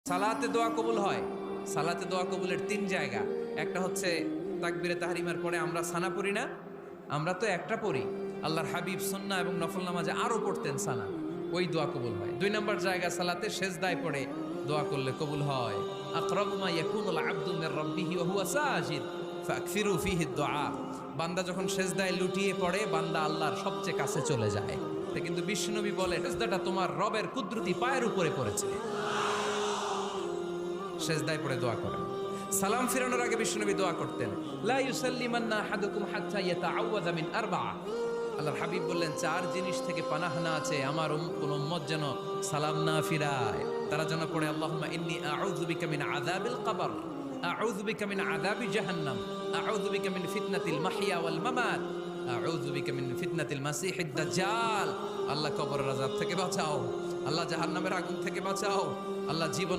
সালাতে দোয়া কবুল হয়। সালাতে দোয়া কবুলের 3 জায়গা। একটা হচ্ছে তাকবীরে তাহরিমার পরে আমরা সানা পড়ি না, আমরা তো একটা পড়ি। আল্লাহর হাবিব সুন্নাহ এবং নফল নামাজে আরো পড়তেন সানা, ওই দোয়া কবুল হয়। 2 নম্বর জায়গা সালাতে সেজদায় পড়ে দোয়া করলে কবুল হয়। আকরাবু মা ইয়াকুনুল আবদু মির রাব্বিহি ওয়া হুয়া সাজিদ ফাকসিরু ফিহি দুআ। বান্দা যখন সেজদায় লুটিয়ে পড়ে বান্দা আল্লাহর সবচেয়ে কাছে চলে যায়। কিন্তু বিশ্বনবী বলে সেজদাটা তোমার রবের কুদরতি পায়ের উপরে পড়েছে। সেজদায় পড়ে দোয়া করেন। সালাম ফিরানোর আগে বিশ্বনবী দোয়া করতেন, লা ইউসাল্লিমান্না আহাদুকুম হাত্তা ইয়াতাআওয়াযা মিন আরবা'a। আল্লাহর হাবিব বললেন 4 জিনিস থেকে পানাহ না আছে আমার কোন উম্মত যেন সালাম না ফিরায়। তারা যেন পড়ে আল্লাহুম্মা ইন্নী আউযু বিকা মিন আযাবিল কবর, আউযু বিকা মিন আযাবি জাহান্নাম, আউযু বিকা মিন ফিতনাতিল মাহইয়া ওয়াল মামাত, আউযু বিকা মিন ফিতনাতিল মাসিহিদ দাজ্জাল। আল্লাহ কবরের আযাব থেকে বাঁচাও, আল্লাহ জাহান্নামের আগুন থেকে বাঁচাও, আল্লাহ জীবন